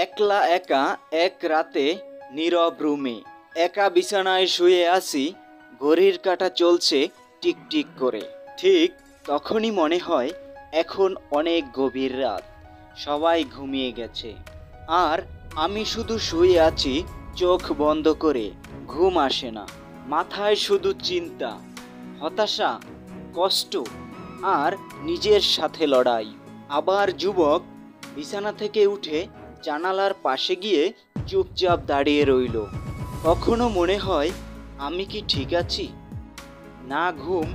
একলা একা এক রাতে নীরব রুমে একা বিছানায় শুয়ে আছি। ঘড়ির কাঁটা চলছে টিকটিক করে। ঠিক তখনই মনে হয় এখন অনেক গভীর রাত, সবাই ঘুমিয়ে গেছে, আর আমি শুধু শুয়ে আছি চোখ বন্ধ করে। ঘুম আসে না, মাথায় শুধু চিন্তা, হতাশা, কষ্ট আর নিজের সাথে লড়াই। আবার যুবক বিছানা থেকে উঠে জানালার পাশে গিয়ে চুপচাপ দাঁড়িয়ে রইল। কখনো মনে হয় আমি কি ঠিক আছি? না ঘুম,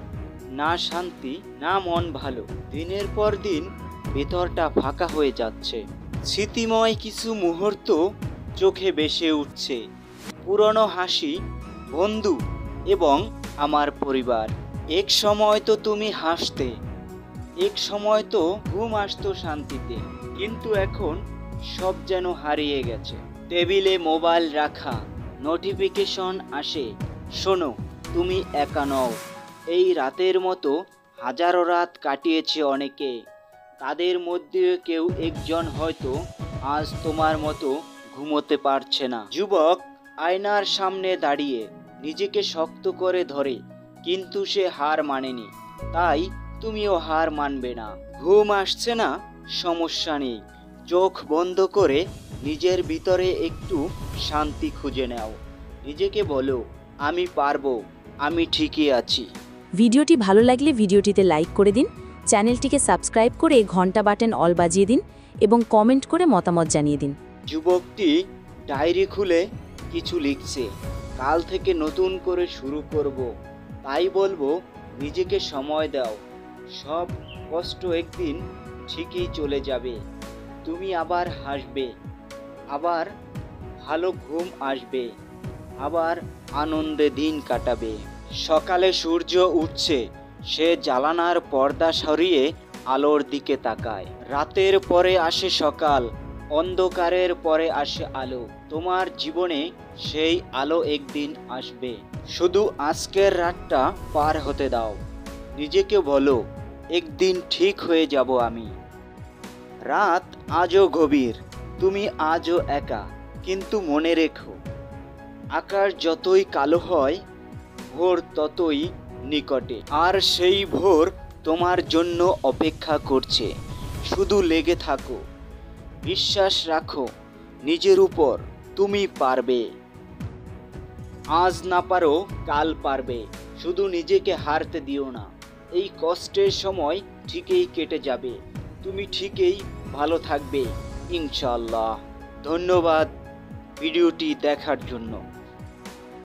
না শান্তি, না মন ভালো। দিনের পর দিন ভেতরটা ফাঁকা হয়ে যাচ্ছে। স্মৃতিময় কিছু মুহূর্ত চোখে ভেসে উঠছে, পুরনো হাসি, বন্ধু এবং আমার পরিবার। এক সময় তো তুমি হাসতে, এক সময় তো ঘুম আসতো শান্তিতে, কিন্তু এখন সব যেন হারিয়ে গেছে। টেবিলে মোবাইল রাখা, নোটিফিকেশন আসে, শোনো তুমি একা নও। এই রাতের মতো হাজারো রাত কাটিয়েছে অনেকে, তাদের মধ্যে কেউ একজন হয়তো আজ তোমার মতো ঘুমোতে পারছে না। যুবক আয়নার সামনে দাঁড়িয়ে নিজেকে শক্ত করে ধরে, কিন্তু সে হার মানেনি, তাই তুমিও হার মানবে না। ঘুম আসছে না, সমস্যা নেই, চোখ বন্ধ করে নিজের ভিতরে একটু শান্তি খুঁজে নাও। নিজেকে বলো, আমি পারবো, আমি ঠিকই আছি। ভিডিওটি ভালো লাগলে ভিডিওটিতে লাইক করে দিন, চ্যানেলটিকে সাবস্ক্রাইব করে ঘন্টা বাটন অল বাজিয়ে দিন এবং কমেন্ট করে মতামত জানিয়ে দিন। যুবকটি ডায়েরি খুলে কিছু লিখছে। কাল থেকে নতুন করে শুরু করব, তাই বলবো নিজেকে সময় দাও। সব কষ্ট একদিন ঠিকই চলে যাবে। তুমি আবার হাসবে, আবার ভালো ঘুম আসবে, আবার আনন্দে দিন কাটাবে। সকালে সূর্য উঠছে, সে জানালার পর্দা সরিয়ে আলোর দিকে তাকায়। রাতের পরে আসে সকাল, অন্ধকারের পরে আসে আলো। তোমার জীবনে সেই আলো একদিন আসবে, শুধু আজকের রাতটা পার হতে দাও। নিজেকে বলো, একদিন ঠিক হয়ে যাব আমি। রাত আজও গভীর, তুমি আজও একা, কিন্তু মনে রেখো, আকাশ যতই কালো হয়, ভোর ততই নিকটে। আর সেই ভোর তোমার জন্য অপেক্ষা করছে। শুধু লেগে থাকো, বিশ্বাস রাখো নিজের উপর, তুমি পারবে। আজ না পারো কাল পারবে, শুধু নিজেকে হারতে দিও না। এই কষ্টের সময় ঠিকই কেটে যাবে, তুমি ঠিকই ভালো থাকবে ইনশাআল্লাহ। ধন্যবাদ ভিডিওটি দেখার জন্য।